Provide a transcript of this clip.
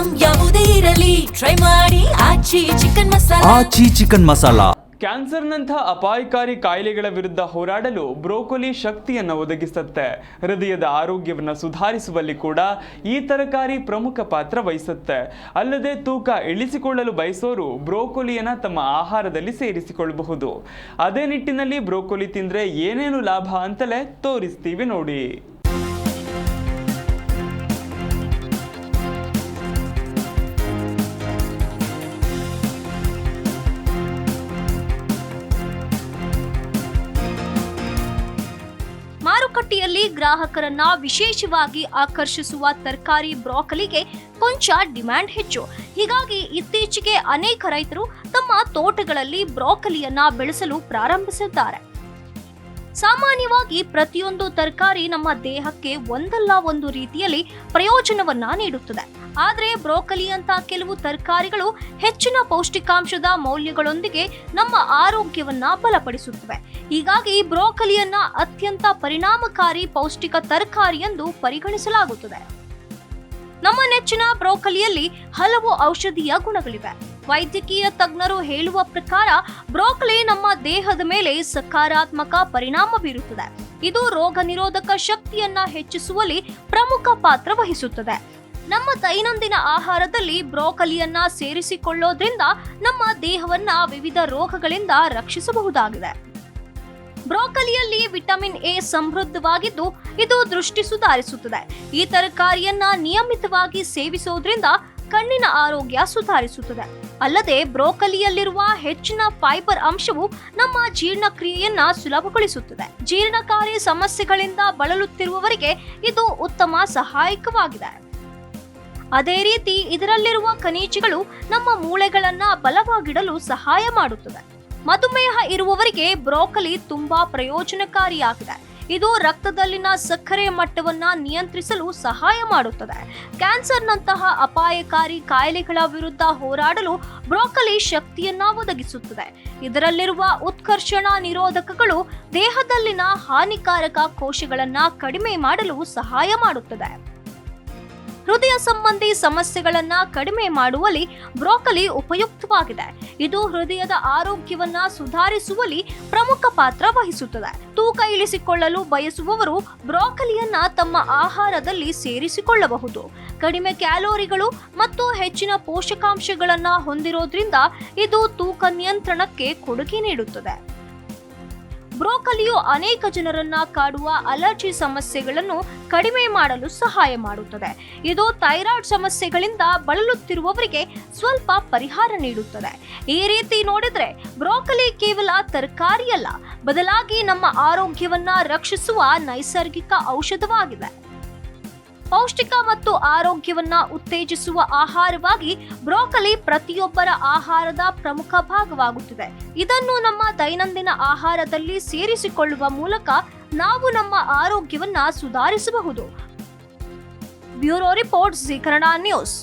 Item ಯಾವುದೇ ಇರಲಿ try ಮಾಡಿ ಆಚಿ ಚಿಕನ್ ಮಸಾಲಾ. ಕ್ಯಾನ್ಸರ್ನಂಥ ಅಪಾಯಕಾರಿ ಕಾಯಿಲೆಗಳ ವಿರುದ್ಧ ಹೋರಾಡಲು ಬ್ರೋಕೊಲಿ ಶಕ್ತಿಯನ್ನು ಒದಗಿಸುತ್ತೆ. ಹೃದಯದ ಆರೋಗ್ಯವನ್ನು ಸುಧಾರಿಸುವಲ್ಲಿ ಕೂಡ ಈ ತರಕಾರಿ ಪ್ರಮುಖ ಪಾತ್ರ ವಹಿಸುತ್ತೆ. ಅಲ್ಲದೆ ತೂಕ ಇಳಿಸಿಕೊಳ್ಳಲು ಬಯಸೋರು ಬ್ರೋಕೊಲಿಯನ್ನು ತಮ್ಮ ಆಹಾರದಲ್ಲಿ ಸೇರಿಸಿಕೊಳ್ಳಬಹುದು. ಅದೇ ನಿಟ್ಟಿನಲ್ಲಿ ಬ್ರೋಕೊಲಿ ತಿಂದರೆ ಏನೇನು ಲಾಭ ಅಂತಲೇ ತೋರಿಸ್ತೀವಿ ನೋಡಿ. ಮಾರುಕಟ್ಟೆಯಲ್ಲಿ ಗ್ರಾಹಕರನ್ನ ವಿಶೇಷವಾಗಿ ಆಕರ್ಷಿಸುವ ತರಕಾರಿ ಬ್ರೋಕೊಲಿಗೆ ಕೊಂಚ ಡಿಮ್ಯಾಂಡ್ ಹೆಚ್ಚು. ಹೀಗಾಗಿ ಇತ್ತೀಚೆಗೆ ಅನೇಕ ರೈತರು ತಮ್ಮ ತೋಟಗಳಲ್ಲಿ ಬ್ರೋಕೊಲಿಯನ್ನ ಬೆಳೆಸಲು ಪ್ರಾರಂಭಿಸಿದ್ದಾರೆ. ಸಾಮಾನ್ಯವಾಗಿ ಪ್ರತಿಯೊಂದು ತರಕಾರಿ ನಮ್ಮ ದೇಹಕ್ಕೆ ಒಂದಲ್ಲ ಒಂದು ರೀತಿಯಲ್ಲಿ ಪ್ರಯೋಜನವನ್ನ ನೀಡುತ್ತದೆ. ಆದರೆ ಬ್ರೋಕೊಲಿ ಅಂತ ಕೆಲವು ತರಕಾರಿಗಳು ಹೆಚ್ಚಿನ ಪೌಷ್ಟಿಕಾಂಶದ ಮೌಲ್ಯಗಳೊಂದಿಗೆ ನಮ್ಮ ಆರೋಗ್ಯವನ್ನ ಬಲಪಡಿಸುತ್ತವೆ. ಹೀಗಾಗಿ ಬ್ರೋಕೊಲಿಯನ್ನ ಅತ್ಯಂತ ಪರಿಣಾಮಕಾರಿ ಪೌಷ್ಟಿಕ ತರಕಾರಿ ಎಂದು ಪರಿಗಣಿಸಲಾಗುತ್ತದೆ. ನಮ್ಮ ನೆಚ್ಚಿನ ಬ್ರೋಕೊಲಿಯಲ್ಲಿ ಹಲವು ಔಷಧೀಯ ಗುಣಗಳಿವೆ. ವೈದ್ಯಕೀಯ ತಜ್ಞರು ಹೇಳುವ ಪ್ರಕಾರ ಬ್ರೋಕೊಲಿ ನಮ್ಮ ದೇಹದ ಮೇಲೆ ಸಕಾರಾತ್ಮಕ ಪರಿಣಾಮ ಬೀರುತ್ತದೆ. ಇದು ರೋಗ ನಿರೋಧಕ ಶಕ್ತಿಯನ್ನ ಹೆಚ್ಚಿಸುವಲ್ಲಿ ಪ್ರಮುಖ ಪಾತ್ರ ವಹಿಸುತ್ತದೆ. ನಮ್ಮ ದೈನಂದಿನ ಆಹಾರದಲ್ಲಿ ಬ್ರೋಕೊಲಿಯನ್ನ ಸೇರಿಸಿಕೊಳ್ಳೋದ್ರಿಂದ ನಮ್ಮ ದೇಹವನ್ನ ವಿವಿಧ ರೋಗಗಳಿಂದ ರಕ್ಷಿಸಬಹುದಾಗಿದೆ. ಬ್ರೋಕೊಲಿಯಲ್ಲಿ ವಿಟಮಿನ್ ಎ ಸಮೃದ್ಧವಾಗಿದ್ದು ಇದು ದೃಷ್ಟಿ ಸುಧಾರಿಸುತ್ತದೆ. ಈ ತರಕಾರಿಯನ್ನ ನಿಯಮಿತವಾಗಿ ಸೇವಿಸೋದ್ರಿಂದ ಕಣ್ಣಿನ ಆರೋಗ್ಯ ಸುಧಾರಿಸುತ್ತದೆ. ಅಲ್ಲದೆ ಬ್ರೋಕೊಲಿಯಲ್ಲಿರುವ ಹೆಚ್ಚಿನ ಫೈಬರ್ ಅಂಶವು ನಮ್ಮ ಜೀರ್ಣಕ್ರಿಯೆಯನ್ನ ಸುಲಭಗೊಳಿಸುತ್ತದೆ. ಜೀರ್ಣಕಾರಿ ಸಮಸ್ಯೆಗಳಿಂದ ಬಳಲುತ್ತಿರುವವರಿಗೆ ಇದು ಉತ್ತಮ ಸಹಾಯಕವಾಗಿದೆ. ಅದೇ ರೀತಿ ಇದರಲ್ಲಿರುವ ಖನಿಜಗಳು ನಮ್ಮ ಮೂಳೆಗಳನ್ನ ಬಲವಾಗಿಡಲು ಸಹಾಯ ಮಾಡುತ್ತದೆ. ಮಧುಮೇಹ ಇರುವವರಿಗೆ ಬ್ರೋಕೊಲಿ ತುಂಬಾ ಪ್ರಯೋಜನಕಾರಿಯಾಗಿದೆ. ಇದು ರಕ್ತದಲ್ಲಿನ ಸಕ್ಕರೆ ಮಟ್ಟವನ್ನ ನಿಯಂತ್ರಿಸಲು ಸಹಾಯ ಮಾಡುತ್ತದೆ. ಕ್ಯಾನ್ಸರ್ನಂತಹ ಅಪಾಯಕಾರಿ ಕಾಯಿಲೆಗಳ ವಿರುದ್ಧ ಹೋರಾಡಲು ಬ್ರೋಕೊಲಿ ಶಕ್ತಿಯನ್ನ ಒದಗಿಸುತ್ತದೆ. ಇದರಲ್ಲಿರುವ ಉತ್ಕರ್ಷಣ ನಿರೋಧಕಗಳು ದೇಹದಲ್ಲಿನ ಹಾನಿಕಾರಕ ಕೋಶಗಳನ್ನ ಕಡಿಮೆ ಮಾಡಲು ಸಹಾಯ ಮಾಡುತ್ತದೆ. ಹೃದಯ ಸಂಬಂಧಿ ಸಮಸ್ಯೆಗಳನ್ನ ಕಡಿಮೆ ಮಾಡುವಲ್ಲಿ ಬ್ರೋಕೊಲಿ ಉಪಯುಕ್ತವಾಗಿದೆ. ಇದು ಹೃದಯದ ಆರೋಗ್ಯವನ್ನ ಸುಧಾರಿಸುವಲ್ಲಿ ಪ್ರಮುಖ ಪಾತ್ರ ವಹಿಸುತ್ತದೆ. ತೂಕ ಇಳಿಸಿಕೊಳ್ಳಲು ಬಯಸುವವರು ಬ್ರೋಕೊಲಿಯನ್ನ ತಮ್ಮ ಆಹಾರದಲ್ಲಿ ಸೇರಿಸಿಕೊಳ್ಳಬಹುದು. ಕಡಿಮೆ ಕ್ಯಾಲೋರಿಗಳು ಮತ್ತು ಹೆಚ್ಚಿನ ಪೋಷಕಾಂಶಗಳನ್ನ ಹೊಂದಿರೋದ್ರಿಂದ ಇದು ತೂಕ ನಿಯಂತ್ರಣಕ್ಕೆ ಕೊಡುಗೆ ನೀಡುತ್ತದೆ. ಬ್ರೋಕೊಲಿಯು ಅನೇಕ ಜನರನ್ನ ಕಾಡುವ ಅಲರ್ಜಿ ಸಮಸ್ಯೆಗಳನ್ನು ಕಡಿಮೆ ಮಾಡಲು ಸಹಾಯ ಮಾಡುತ್ತದೆ. ಇದು ಥೈರಾಯ್ಡ್ ಸಮಸ್ಯೆಗಳಿಂದ ಬಳಲುತ್ತಿರುವವರಿಗೆ ಸ್ವಲ್ಪ ಪರಿಹಾರ ನೀಡುತ್ತದೆ. ಈ ರೀತಿ ನೋಡಿದ್ರೆ ಬ್ರೋಕೊಲಿ ಕೇವಲ ತರಕಾರಿಯಲ್ಲ, ಬದಲಾಗಿ ನಮ್ಮ ಆರೋಗ್ಯವನ್ನ ರಕ್ಷಿಸುವ ನೈಸರ್ಗಿಕ ಔಷಧವಾಗಿದೆ. ಪೌಷ್ಟಿಕ ಮತ್ತು ಆರೋಗ್ಯವನ್ನ ಉತ್ತೇಜಿಸುವ ಆಹಾರವಾಗಿ ಬ್ರೋಕೊಲಿ ಪ್ರತಿಯೊಬ್ಬರ ಆಹಾರದ ಪ್ರಮುಖ ಭಾಗವಾಗುತ್ತಿದೆ. ಇದನ್ನು ನಮ್ಮ ದೈನಂದಿನ ಆಹಾರದಲ್ಲಿ ಸೇರಿಸಿಕೊಳ್ಳುವ ಮೂಲಕ ನಾವು ನಮ್ಮ ಆರೋಗ್ಯವನ್ನ ಸುಧಾರಿಸಬಹುದು. Bureau report, Zee Kannada news.